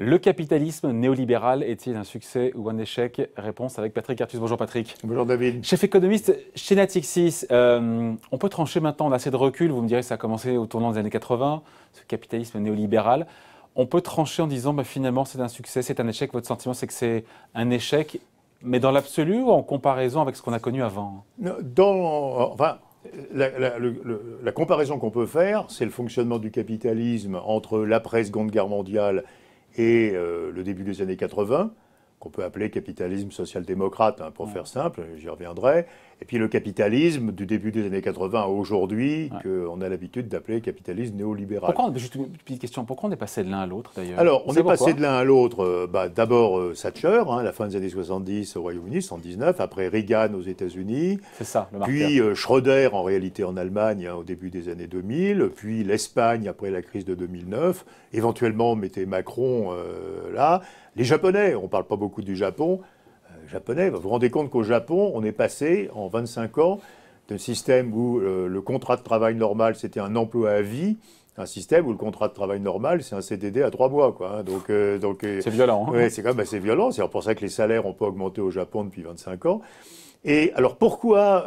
Le capitalisme néolibéral est-il un succès ou un échec? Réponse avec Patrick Artus. Bonjour Patrick. Bonjour David. Chef économiste chez Natixis. On peut trancher maintenant, on a assez de recul, vous me direz que ça a commencé au tournant des années 80, ce capitalisme néolibéral. On peut trancher en disant finalement c'est un succès, c'est un échec. Votre sentiment c'est que c'est un échec, mais dans l'absolu ou en comparaison avec ce qu'on a connu avant? La comparaison qu'on peut faire, c'est le fonctionnement du capitalisme entre l'après-Seconde Guerre mondiale et le début des années 80, qu'on peut appeler capitalisme social-démocrate, pour faire simple, j'y reviendrai, et puis le capitalisme du début des années 80 à aujourd'hui, qu'on a l'habitude d'appeler capitalisme néolibéral. Juste une petite question, pourquoi on est passé de l'un à l'autre d'ailleurs? Alors, on est passé de l'un à l'autre, d'abord Thatcher, la fin des années 70 au Royaume-Uni, 79, après Reagan aux États-Unis, c'est ça, le marqueur. Puis Schröder en réalité en Allemagne au début des années 2000, puis l'Espagne après la crise de 2009, éventuellement mettez Macron là. Les Japonais, on ne parle pas beaucoup du Japon, Japonais, vous vous rendez compte qu'au Japon, on est passé en 25 ans d'un système où le contrat de travail normal c'était un emploi à vie, un système où le contrat de travail normal, c'est un CDD à 3 mois. Donc, c'est violent. Oui, c'est quand même assez violent. C'est pour ça que les salaires n'ont pas augmenté au Japon depuis 25 ans. Et alors pourquoi...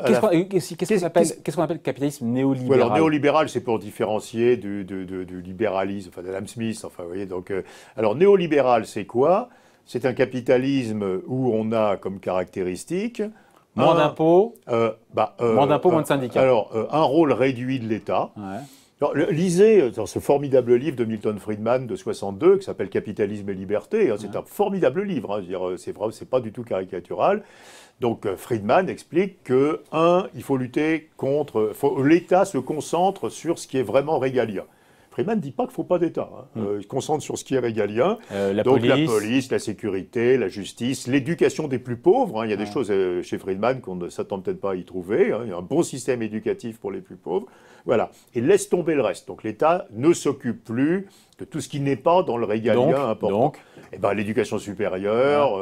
Qu'est-ce qu'on appelle capitalisme néolibéral? Alors néolibéral, c'est pour différencier du libéralisme, d'Adam Smith. Vous voyez, alors néolibéral, c'est quoi? C'est un capitalisme où on a comme caractéristique... Moins d'impôts, moins de syndicats. Alors, un rôle réduit de l'État. Ouais. Alors, lisez dans ce formidable livre de Milton Friedman de 62 qui s'appelle Capitalisme et liberté. C'est un formidable livre. C'est pas du tout caricatural. Donc Friedman explique que il faut lutter contre. L'État se concentre sur ce qui est vraiment régalien. Friedman ne dit pas qu'il ne faut pas d'État. Il se concentre sur ce qui est régalien. La police, la sécurité, la justice, l'éducation des plus pauvres. Il y a des choses chez Friedman qu'on ne s'attend peut-être pas à y trouver. Il y a un bon système éducatif pour les plus pauvres. Voilà. Et laisse tomber le reste. Donc l'État ne s'occupe plus de tout ce qui n'est pas dans le régalien important. L'éducation supérieure,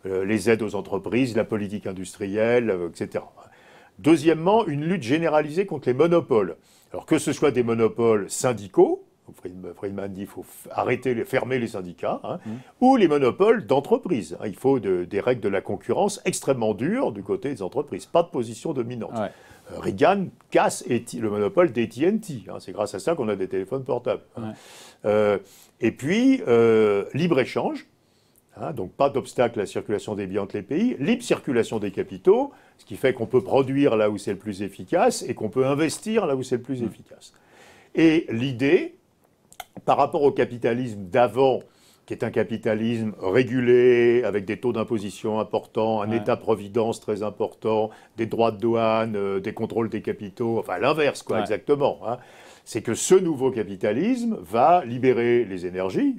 les aides aux entreprises, la politique industrielle, etc. Deuxièmement, une lutte généralisée contre les monopoles. Alors que ce soit des monopoles syndicaux, Friedman dit qu'il faut fermer les syndicats, ou les monopoles d'entreprises. Il faut des règles de la concurrence extrêmement dures du côté des entreprises, pas de position dominante. Reagan casse le monopole d'AT&T, c'est grâce à ça qu'on a des téléphones portables. Et puis, libre-échange. Donc pas d'obstacle à la circulation des biens entre les pays, libre circulation des capitaux, ce qui fait qu'on peut produire là où c'est le plus efficace et qu'on peut investir là où c'est le plus efficace. Et l'idée, par rapport au capitalisme d'avant, qui est un capitalisme régulé, avec des taux d'imposition importants, un État-providence très important, des droits de douane, des contrôles des capitaux, enfin l'inverse, exactement. C'est que ce nouveau capitalisme va libérer les énergies.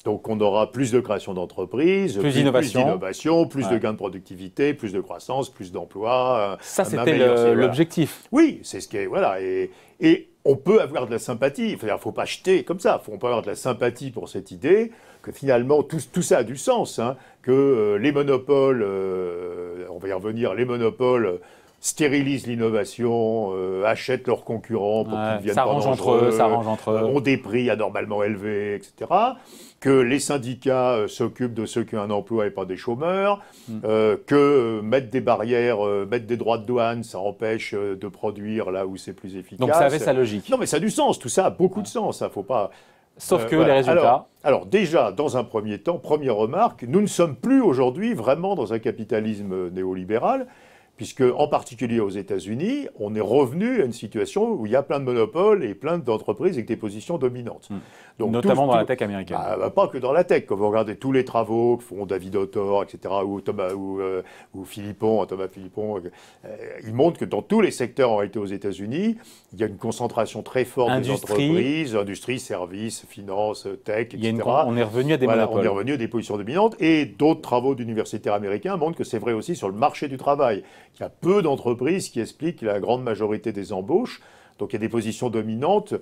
Donc on aura plus de création d'entreprises, plus d'innovation, plus de gains de productivité, plus de croissance, plus d'emplois. Ça, c'était l'objectif. Oui, c'est ce qui est... Voilà. Et on peut avoir de la sympathie. Il ne faut pas jeter comme ça. On peut avoir de la sympathie pour cette idée que finalement, tout ça a du sens. Que les monopoles, on va y revenir, les monopoles... stérilisent l'innovation, achètent leurs concurrents pour qu'ils deviennent pas dangereux, ça arrange entre eux, ont des prix anormalement élevés, etc. Que les syndicats s'occupent de ceux qui ont un emploi et pas des chômeurs, que mettre des barrières, mettre des droits de douane, ça empêche de produire là où c'est plus efficace. Donc ça avait sa logique. Non mais ça a du sens, tout ça a beaucoup de sens, faut pas... Sauf que les résultats... Alors déjà, dans un premier temps, première remarque, nous ne sommes plus aujourd'hui vraiment dans un capitalisme néolibéral, puisque, en particulier aux États-Unis, on est revenu à une situation où il y a plein de monopoles et plein d'entreprises avec des positions dominantes. Donc, notamment dans la tech américaine. Pas que dans la tech. Quand vous regardez tous les travaux que font David Autor, etc., ou Thomas Philippon, ils montrent que dans tous les secteurs en réalité aux États-Unis, il y a une concentration très forte des entreprises, industrie, services, finances, tech, etc. On est revenu à des monopoles. On est revenu à des positions dominantes. Et d'autres travaux d'universitaires américains montrent que c'est vrai aussi sur le marché du travail. Il y a peu d'entreprises qui expliquent la grande majorité des embauches. Donc il y a des positions dominantes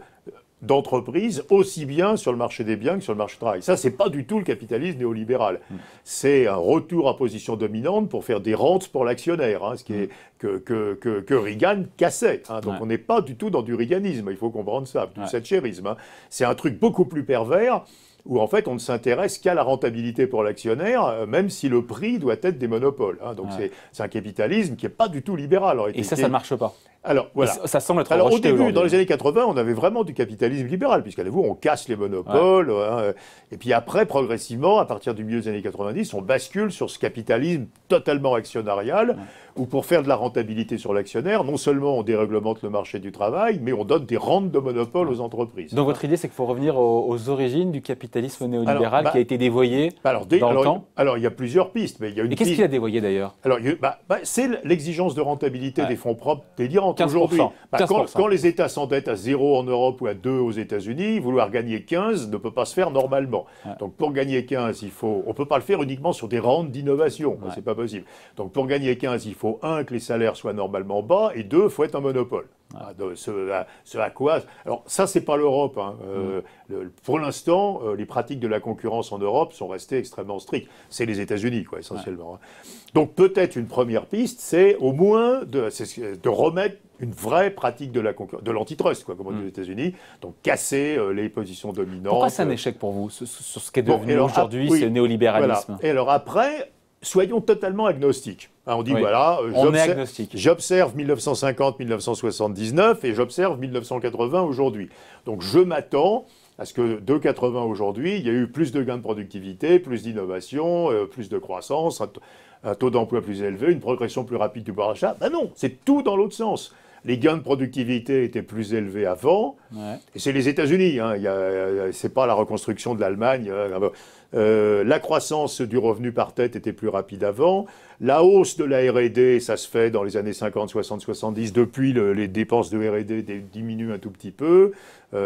d'entreprises aussi bien sur le marché des biens que sur le marché du travail. Ça, c'est pas du tout le capitalisme néolibéral. C'est un retour à position dominante pour faire des rentes pour l'actionnaire, hein, ce qui est que Reagan cassait. Hein. Donc on n'est pas du tout dans du Reaganisme, il faut comprendre ça, du thatcherisme. Hein. C'est un truc beaucoup plus pervers où en fait on ne s'intéresse qu'à la rentabilité pour l'actionnaire, même si le prix doit être des monopoles. Hein. Donc c'est un capitalisme qui n'est pas du tout bien. Et ça ne marche pas. Alors, voilà. Ça semble être au rejeté début, dans les années 80, on avait vraiment du capitalisme libéral, puisqu'allez-vous, on casse les monopoles. Hein, et puis après, progressivement, à partir du milieu des années 90, on bascule sur ce capitalisme totalement actionnarial, où pour faire de la rentabilité sur l'actionnaire, non seulement on déréglemente le marché du travail, mais on donne des rentes de monopole aux entreprises. Donc votre idée, c'est qu'il faut revenir aux origines du capitalisme néolibéral qui a été dévoyé dans le temps. Alors, il y a plusieurs pistes. Mais il y a une qu'est-ce qu'il a dévoyé d'ailleurs? Alors, c'est l'exigence de rentabilité des fonds propres délirante. 15%. Aujourd'hui, quand les États s'endettent à 0 en Europe ou à 2 aux États-Unis, vouloir gagner 15 ne peut pas se faire normalement. Donc pour gagner 15, on ne peut pas le faire uniquement sur des rentes d'innovation. C'est pas possible. Donc pour gagner 15, il faut que les salaires soient normalement bas, et 2, il faut être un monopole. Ce à quoi... Alors ça, c'est pas l'Europe. Hein. Pour l'instant, les pratiques de la concurrence en Europe sont restées extrêmement strictes. C'est les États-Unis, quoi, essentiellement. Hein. Donc peut-être une première piste, c'est au moins de remettre une vraie pratique de l'antitrust, quoi, comme on dit aux États-Unis. Donc casser les positions dominantes. Pourquoi c'est un échec pour vous, sur ce qui est devenu aujourd'hui ce néolibéralisme? Voilà. Et alors après, soyons totalement agnostiques. Hein, on dit voilà, j'observe 1950-1979 et j'observe 1980 aujourd'hui. Donc je m'attends à ce que de 80 aujourd'hui, il y a eu plus de gains de productivité, plus d'innovation, plus de croissance, un taux d'emploi plus élevé, une progression plus rapide du pouvoir d'achat. Ben non, c'est tout dans l'autre sens. Les gains de productivité étaient plus élevés avant, et c'est les États-Unis, hein, c'est pas la reconstruction de l'Allemagne. La croissance du revenu par tête était plus rapide avant. La hausse de la R&D, ça se fait dans les années 50, 60, 70. Depuis, les dépenses de R&D diminuent un tout petit peu,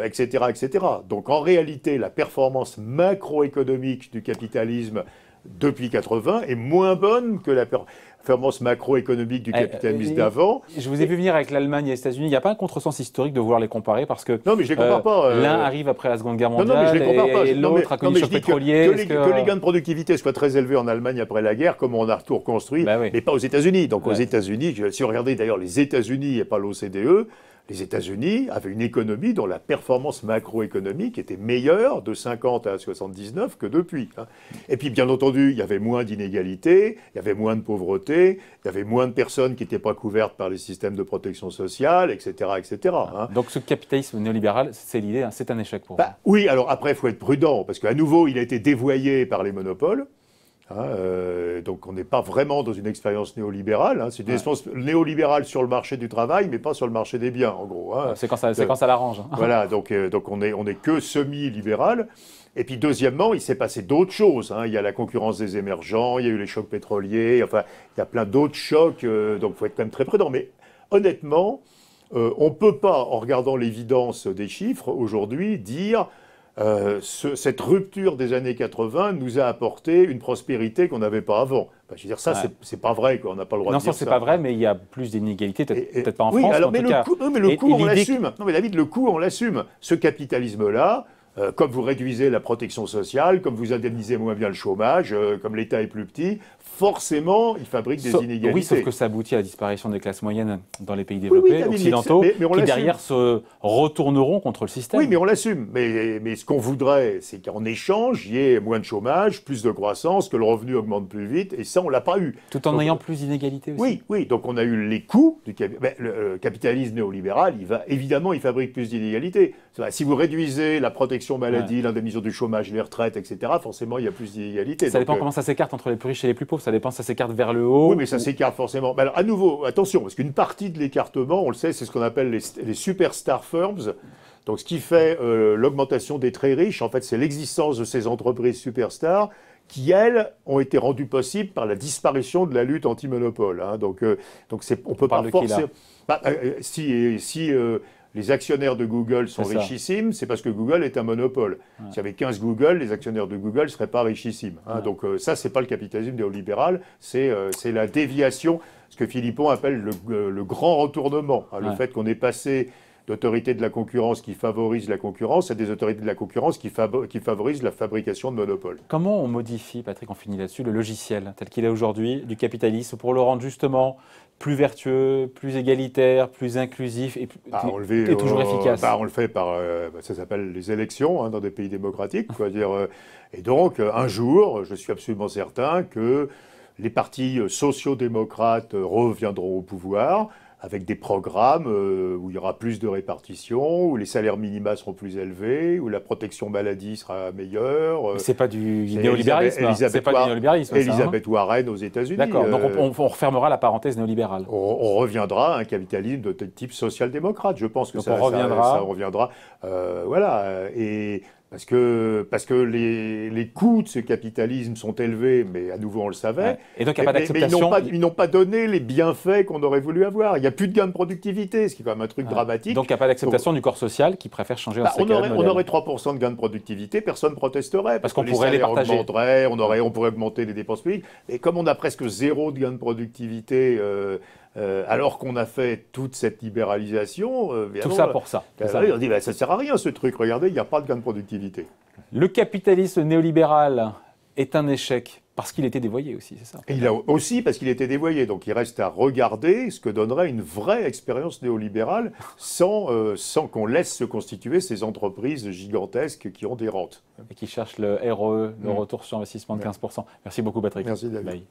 etc., etc. Donc en réalité, la performance macroéconomique du capitalisme depuis 80 est moins bonne que la performance macroéconomique du capitalisme d'avant. Je vous ai vu venir avec l'Allemagne et les États-Unis. Il n'y a pas un contresens historique de vouloir les comparer parce que non, mais je les compare pas. L'un arrive après la Seconde Guerre mondiale mais je les compare pas. Et l'autre a connu le choc pétrolier. Que les gains de productivité soient très élevés en Allemagne après la guerre, comme on a tout reconstruit, mais pas aux États-Unis. Donc aux États-Unis, si vous regardez d'ailleurs les États-Unis et pas l'OCDE, les États-Unis avaient une économie dont la performance macroéconomique était meilleure de 50 à 79 que depuis. Hein. Et puis, bien entendu, il y avait moins d'inégalités, il y avait moins de pauvreté, il y avait moins de personnes qui n'étaient pas couvertes par les systèmes de protection sociale, etc. etc. Hein. Donc ce capitalisme néolibéral, c'est l'idée, hein, c'est un échec pour vous. Oui, alors après, il faut être prudent, parce qu'à nouveau, il a été dévoyé par les monopoles. Hein, donc on n'est pas vraiment dans une expérience néolibérale. Hein, c'est une expérience néolibérale sur le marché du travail, mais pas sur le marché des biens, en gros. Hein. C'est quand ça l'arrange. Hein. Voilà, donc on est que semi-libéral. Et puis deuxièmement, il s'est passé d'autres choses. Hein. Il y a la concurrence des émergents, il y a eu les chocs pétroliers, enfin, il y a plein d'autres chocs, donc il faut être quand même très prudent. Mais honnêtement, on ne peut pas, en regardant l'évidence des chiffres, aujourd'hui, dire... cette rupture des années 80 nous a apporté une prospérité qu'on n'avait pas avant. Enfin, je veux dire, ça, c'est pas vrai, quoi. On n'a pas le droit de dire ça. Non, c'est pas vrai, mais il y a plus d'inégalités, peut-être pas en oui, France, alors, mais en tout cas. Mais le coût, on l'assume. Non, mais David, le coût, on l'assume. Ce capitalisme-là, comme vous réduisez la protection sociale, comme vous indemnisez moins bien le chômage, comme l'État est plus petit, forcément, il fabrique des inégalités. Oui, sauf que ça aboutit à la disparition des classes moyennes dans les pays développés, occidentaux, qui derrière se retourneront contre le système. Oui, mais on l'assume. Mais ce qu'on voudrait, c'est qu'en échange, il y ait moins de chômage, plus de croissance, que le revenu augmente plus vite, et ça, on ne l'a pas eu. Tout en ayant plus d'inégalités aussi. Oui, donc on a eu les coûts du le capitalisme néolibéral, évidemment, il fabrique plus d'inégalités. Si vous réduisez la protection maladie, l'indemnisation du chômage, les retraites, etc., forcément, il y a plus d'inégalités. Ça dépend comment ça s'écarte entre les plus riches et les plus pauvres. Ça dépend si ça s'écarte vers le haut. Oui, mais ça s'écarte forcément. Mais alors, à nouveau, attention, parce qu'une partie de l'écartement, on le sait, c'est ce qu'on appelle les superstar firms. Donc, ce qui fait l'augmentation des très riches, en fait, c'est l'existence de ces entreprises superstars qui, elles, ont été rendues possibles par la disparition de la lutte anti-monopole. Hein. Donc on ne peut pas forcer... Si les actionnaires de Google sont richissimes, c'est parce que Google est un monopole. S'il y avait 15 Google, les actionnaires de Google ne seraient pas richissimes. Hein. Donc ça, ce n'est pas le capitalisme néolibéral, c'est la déviation, ce que Philippon appelle le grand retournement. Hein, le fait qu'on est passé d'autorités de la concurrence qui favorisent la concurrence à des autorités de la concurrence qui favorisent la fabrication de monopoles. Comment on modifie, Patrick, on finit là-dessus, le logiciel tel qu'il est aujourd'hui du capitalisme pour le rendre justement plus vertueux, plus égalitaire, plus inclusif et toujours efficace? On le fait par, ça s'appelle les élections dans des pays démocratiques. Et donc, un jour, je suis absolument certain que les partis sociaux-démocrates reviendront au pouvoir avec des programmes où il y aura plus de répartition, où les salaires minima seront plus élevés, où la protection maladie sera meilleure. C'est pas du néolibéralisme. C'est pas du néolibéralisme. Elisabeth Warren aux États-Unis. D'accord. Donc on refermera la parenthèse néolibérale. On reviendra à un capitalisme de type social-démocrate. Je pense que ça reviendra. Voilà. Et parce que les coûts de ce capitalisme sont élevés, mais à nouveau on le savait. Ouais. Et donc il n'y a pas d'acceptation. Mais ils n'ont pas donné les bienfaits qu'on aurait voulu avoir. Il n'y a plus de gain de productivité, ce qui est quand même un truc dramatique. Donc il n'y a pas d'acceptation du corps social qui préfère changer on aurait 3% de gain de productivité, personne ne protesterait. Parce qu'on pourrait les partager. On pourrait augmenter les dépenses publiques. Et comme on a presque zéro de gain de productivité, alors qu'on a fait toute cette libéralisation. Tout ça pour ça. On dit, ça ne sert à rien ce truc, regardez, il n'y a pas de gain de productivité. Le capitalisme néolibéral est un échec parce qu'il était dévoyé aussi, c'est ça? Et il a aussi parce qu'il était dévoyé, donc il reste à regarder ce que donnerait une vraie expérience néolibérale sans qu'on laisse se constituer ces entreprises gigantesques qui ont des rentes. Et qui cherchent le ROE, le retour sur investissement de 15%. Merci beaucoup Patrick. Merci David. Bye.